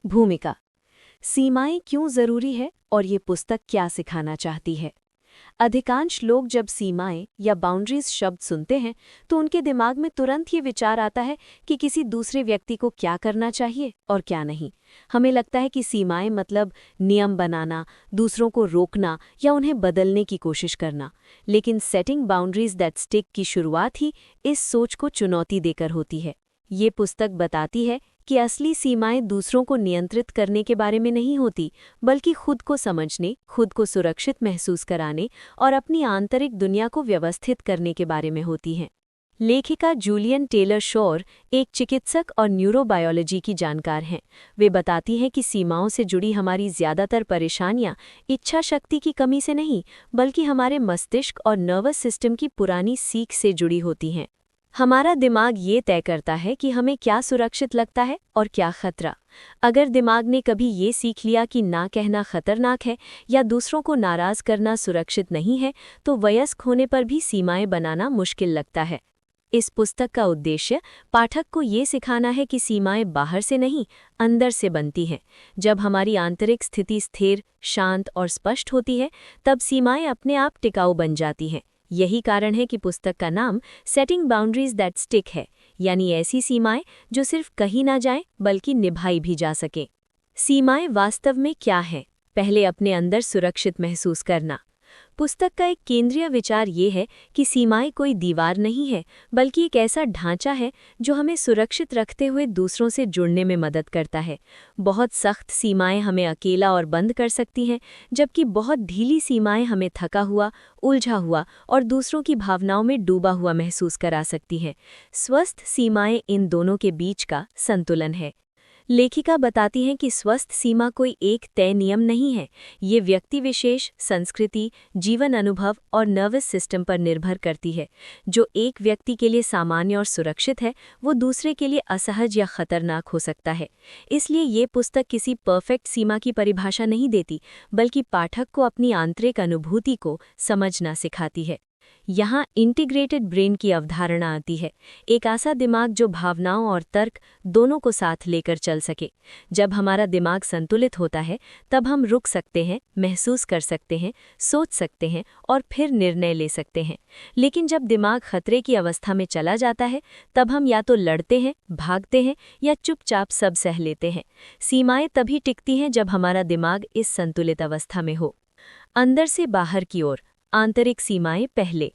भूमिका। सीमाएं क्यों जरूरी है और ये पुस्तक क्या सिखाना चाहती है। अधिकांश लोग जब सीमाएं या बाउंड्रीज शब्द सुनते हैं तो उनके दिमाग में तुरंत ये विचार आता है कि किसी दूसरे व्यक्ति को क्या करना चाहिए और क्या नहीं। हमें लगता है कि सीमाएं मतलब नियम बनाना, दूसरों को रोकना या उन्हें बदलने की कोशिश करना। लेकिन सेटिंग बाउंड्रीज दैट स्टिक की शुरुआत ही इस सोच को चुनौती देकर होती है। ये पुस्तक बताती है कि असली सीमाएं दूसरों को नियंत्रित करने के बारे में नहीं होती, बल्कि खुद को समझने, खुद को सुरक्षित महसूस कराने और अपनी आंतरिक दुनिया को व्यवस्थित करने के बारे में होती हैं। लेखिका जूलियन टेलर शोर एक चिकित्सक और न्यूरोबायोलॉजी की जानकार हैं। वे बताती हैं कि सीमाओं से जुड़ी हमारी ज्यादातर परेशानियां इच्छा शक्ति की कमी से नहीं, बल्कि हमारे मस्तिष्क और नर्वस सिस्टम की पुरानी सीख से जुड़ी होती हैं। हमारा दिमाग ये तय करता है कि हमें क्या सुरक्षित लगता है और क्या खतरा। अगर दिमाग ने कभी ये सीख लिया कि ना कहना खतरनाक है या दूसरों को नाराज करना सुरक्षित नहीं है, तो वयस्क होने पर भी सीमाएं बनाना मुश्किल लगता है। इस पुस्तक का उद्देश्य पाठक को ये सिखाना है कि सीमाएं बाहर से नहीं, अंदर से बनती हैं। जब हमारी आंतरिक स्थिति स्थिर, शांत और स्पष्ट होती है, तब सीमाएं अपने आप टिकाऊ बन जाती हैं। यही कारण है कि पुस्तक का नाम सेटिंग बाउंड्रीज दैट स्टिक है, यानी ऐसी सीमाएं जो सिर्फ कही ना जाएं बल्कि निभाई भी जा सकें। सीमाएं वास्तव में क्या हैं? पहले अपने अंदर सुरक्षित महसूस करना। पुस्तक का एक केंद्रीय विचार ये है कि सीमाएं कोई दीवार नहीं है, बल्कि एक ऐसा ढांचा है जो हमें सुरक्षित रखते हुए दूसरों से जुड़ने में मदद करता है। बहुत सख्त सीमाएं हमें अकेला और बंद कर सकती हैं, जबकि बहुत ढीली सीमाएं हमें थका हुआ, उलझा हुआ और दूसरों की भावनाओं में डूबा हुआ महसूस करा सकती हैं। स्वस्थ सीमाएं इन दोनों के बीच का संतुलन है। लेखिका बताती हैं कि स्वस्थ सीमा कोई एक तय नियम नहीं है। ये व्यक्ति विशेष, संस्कृति, जीवन अनुभव और नर्वस सिस्टम पर निर्भर करती है। जो एक व्यक्ति के लिए सामान्य और सुरक्षित है, वो दूसरे के लिए असहज या खतरनाक हो सकता है। इसलिए ये पुस्तक किसी परफेक्ट सीमा की परिभाषा नहीं देती, बल्कि पाठक को अपनी आंतरिक अनुभूति को समझना सिखाती है। यहाँ इंटीग्रेटेड ब्रेन की अवधारणा आती है, एक ऐसा दिमाग जो भावनाओं और तर्क दोनों को साथ लेकर चल सके। जब हमारा दिमाग संतुलित होता है, तब हम रुक सकते हैं, महसूस कर सकते हैं, सोच सकते हैं और फिर निर्णय ले सकते हैं। लेकिन जब दिमाग खतरे की अवस्था में चला जाता है, तब हम या तो लड़ते हैं, भागते हैं या चुपचाप सब सह लेते हैं। सीमाएं तभी टिकती हैं जब हमारा दिमाग इस संतुलित अवस्था में हो। अंदर से बाहर की ओर, आंतरिक सीमाएं पहले।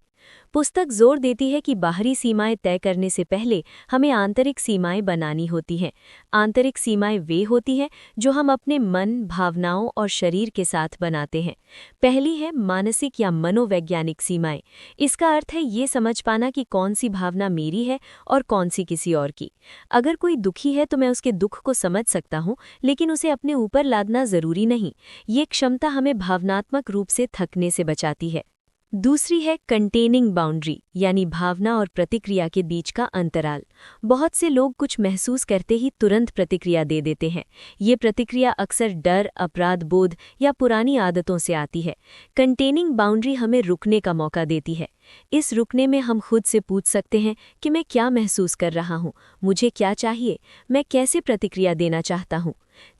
पुस्तक जोर देती है कि बाहरी सीमाएं तय करने से पहले हमें आंतरिक सीमाएं बनानी होती हैं। आंतरिक सीमाएं वे होती हैं जो हम अपने मन, भावनाओं और शरीर के साथ बनाते हैं। पहली है मानसिक या मनोवैज्ञानिक सीमाएं। इसका अर्थ है ये समझ पाना कि कौन सी भावना मेरी है और कौन सी किसी और की। अगर कोई दुखी है तो मैं उसके दुख को समझ सकता हूँ, लेकिन उसे अपने ऊपर लादना जरूरी नहीं। ये क्षमता हमें भावनात्मक रूप से थकने से बचाती है। दूसरी है कंटेनिंग बाउंड्री, यानी भावना और प्रतिक्रिया के बीच का अंतराल। बहुत से लोग कुछ महसूस करते ही तुरंत प्रतिक्रिया दे देते हैं। ये प्रतिक्रिया अक्सर डर, अपराध बोध या पुरानी आदतों से आती है। कंटेनिंग बाउंड्री हमें रुकने का मौका देती है। इस रुकने में हम खुद से पूछ सकते हैं कि मैं क्या महसूस कर रहा हूँ, मुझे क्या चाहिए, मैं कैसे प्रतिक्रिया देना चाहता हूँ।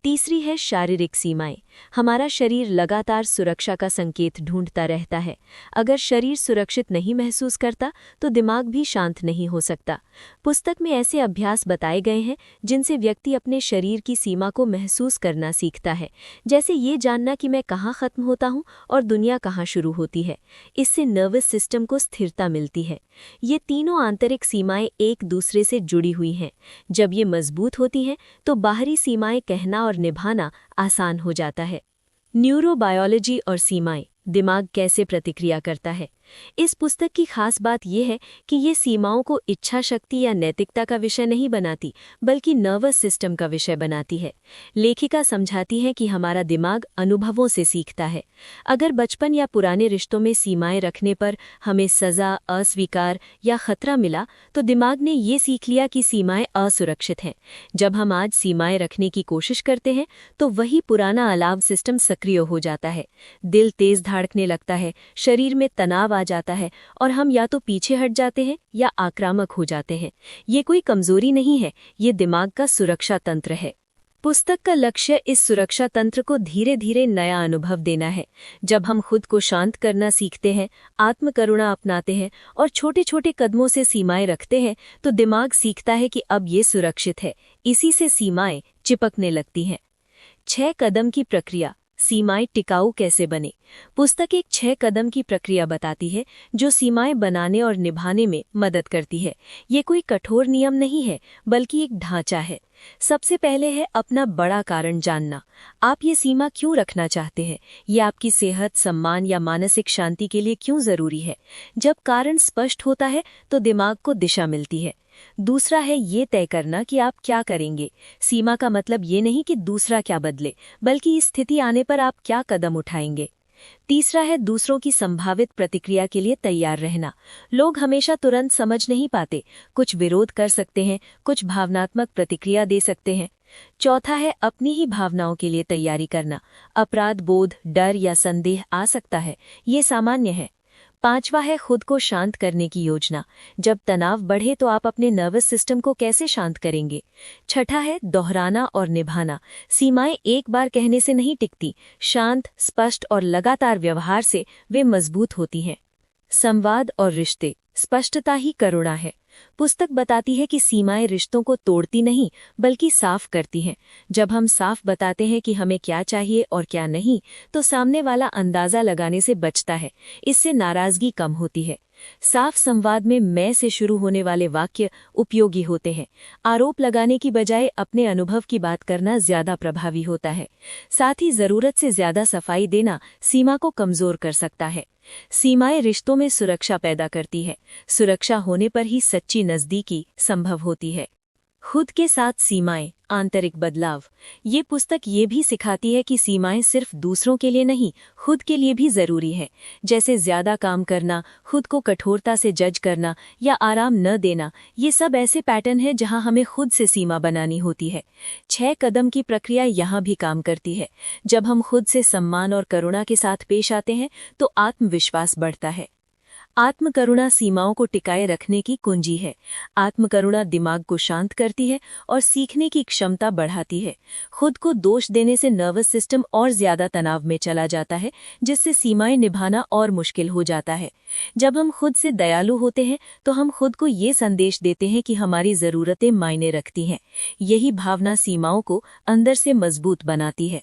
तीसरी है शारीरिक सीमाएं। हमारा शरीर लगातार सुरक्षा का संकेत ढूंढता रहता है। अगर शरीर सुरक्षित नहीं महसूस करता तो दिमाग भी शांत नहीं हो सकता। पुस्तक में ऐसे अभ्यास बताए गए हैं जिनसे व्यक्ति अपने शरीर की सीमा को महसूस करना सीखता है, जैसे ये जानना कि मैं कहाँ खत्म होता हूँ और दुनिया कहाँ शुरू होती है। इससे नर्वस सिस्टम को स्थिरता मिलती है। ये तीनों आंतरिक सीमाएं एक दूसरे से जुड़ी हुई हैं। जब ये मजबूत होती हैं तो बाहरी सीमाएं कहना और निभाना आसान हो जाता है। न्यूरोबायोलॉजी और सीमाएं, दिमाग कैसे प्रतिक्रिया करता है। इस पुस्तक की खास बात यह है कि ये सीमाओं को इच्छा शक्ति या नैतिकता का विषय नहीं बनाती, बल्कि नर्वस सिस्टम का विषय बनाती है। लेखिका समझाती है कि हमारा दिमाग अनुभवों से सीखता है। अगर बचपन या पुराने रिश्तों में सीमाएं रखने पर हमें सजा, अस्वीकार या खतरा मिला, तो दिमाग ने ये सीख लिया कि सीमाएं असुरक्षित हैं। जब हम आज सीमाएं रखने की कोशिश करते हैं, तो वही पुराना अलार्म सिस्टम सक्रिय हो जाता है। दिल तेज धड़कने लगता है, शरीर में तनाव आ जाता है और हम या तो पीछे हट जाते हैं या आक्रामक हो जाते हैं। ये कोई कमजोरी नहीं है, ये दिमाग का सुरक्षा तंत्र है। पुस्तक का लक्ष्य इस सुरक्षा तंत्र को धीरे धीरे नया अनुभव देना है। जब हम खुद को शांत करना सीखते हैं, आत्मकरुणा अपनाते हैं और छोटे छोटे कदमों से सीमाएं रखते हैं, तो दिमाग सीखता है कि अब ये सुरक्षित है। इसी से सीमाएं चिपकने लगती हैं। 6 कदम की प्रक्रिया, सीमाएं टिकाऊ कैसे बने। पुस्तक एक 6 कदम की प्रक्रिया बताती है जो सीमाएं बनाने और निभाने में मदद करती है। ये कोई कठोर नियम नहीं है, बल्कि एक ढांचा है। सबसे पहले है अपना बड़ा कारण जानना। आप ये सीमा क्यों रखना चाहते हैं? ये आपकी सेहत, सम्मान या मानसिक शांति के लिए क्यों जरूरी है? जब कारण स्पष्ट होता है तो दिमाग को दिशा मिलती है। दूसरा है ये तय करना कि आप क्या करेंगे। सीमा का मतलब ये नहीं कि दूसरा क्या बदले, बल्कि इस स्थिति आने पर आप क्या कदम उठाएंगे। तीसरा है दूसरों की संभावित प्रतिक्रिया के लिए तैयार रहना। लोग हमेशा तुरंत समझ नहीं पाते, कुछ विरोध कर सकते हैं, कुछ भावनात्मक प्रतिक्रिया दे सकते हैं। चौथा है अपनी ही भावनाओं के लिए तैयारी करना। अपराध बोध, डर या संदेह आ सकता है, ये सामान्य है। पांचवा है खुद को शांत करने की योजना। जब तनाव बढ़े तो आप अपने नर्वस सिस्टम को कैसे शांत करेंगे। छठा है दोहराना और निभाना। सीमाएं एक बार कहने से नहीं टिकती, शांत, स्पष्ट और लगातार व्यवहार से वे मजबूत होती हैं। संवाद और रिश्ते, स्पष्टता ही करुणा है। पुस्तक बताती है कि सीमाएं रिश्तों को तोड़ती नहीं, बल्कि साफ करती हैं। जब हम साफ बताते हैं कि हमें क्या चाहिए और क्या नहीं, तो सामने वाला अंदाजा लगाने से बचता है। इससे नाराजगी कम होती है। साफ संवाद में मैं से शुरू होने वाले वाक्य उपयोगी होते हैं। आरोप लगाने की बजाय अपने अनुभव की बात करना ज्यादा प्रभावी होता है। साथ ही जरूरत से ज्यादा सफाई देना सीमा को कमजोर कर सकता है। सीमाएं रिश्तों में सुरक्षा पैदा करती है। सुरक्षा होने पर ही सच्ची नजदीकी संभव होती है। खुद के साथ सीमाएं, आंतरिक बदलाव। ये पुस्तक ये भी सिखाती है कि सीमाएं सिर्फ दूसरों के लिए नहीं, खुद के लिए भी जरूरी है। जैसे ज्यादा काम करना, खुद को कठोरता से जज करना या आराम न देना, ये सब ऐसे पैटर्न हैं जहां हमें खुद से सीमा बनानी होती है। 6 कदम की प्रक्रिया यहाँ भी काम करती है। जब हम खुद से सम्मान और करुणा के साथ पेश आते हैं तो आत्मविश्वास बढ़ता है। आत्मकरुणा सीमाओं को टिकाए रखने की कुंजी है। आत्मकरुणा दिमाग को शांत करती है और सीखने की क्षमता बढ़ाती है। खुद को दोष देने से नर्वस सिस्टम और ज्यादा तनाव में चला जाता है, जिससे सीमाएं निभाना और मुश्किल हो जाता है। जब हम खुद से दयालु होते हैं तो हम खुद को ये संदेश देते हैं कि हमारी जरूरतें मायने रखती हैं। यही भावना सीमाओं को अंदर से मजबूत बनाती है।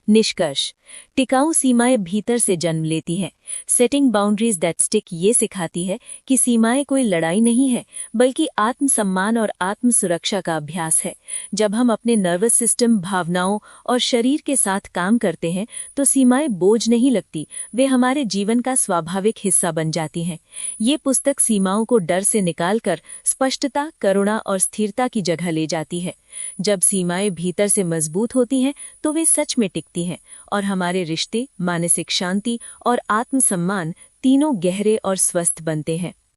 निष्कर्ष, टिकाऊ सीमाएं भीतर से जन्म लेती हैं। सेटिंग बाउंड्रीज दैट स्टिक ये सिखाती है कि सीमाएं कोई लड़ाई नहीं है, बल्कि आत्मसम्मान और आत्म सुरक्षा का अभ्यास है। जब हम अपने नर्वस सिस्टम, भावनाओं और शरीर के साथ काम करते हैं तो सीमाएं बोझ नहीं लगती, वे हमारे जीवन का स्वाभाविक हिस्सा बन जाती हैं। ये पुस्तक सीमाओं को डर से निकालकर स्पष्टता, करुणा और स्थिरता की जगह ले जाती है। जब सीमाएं भीतर से मजबूत होती हैं तो वे सच में टिकती हैं और हमारे रिश्ते, मानसिक शांति और आत्मसम्मान तीनों गहरे और स्वस्थ बनते हैं।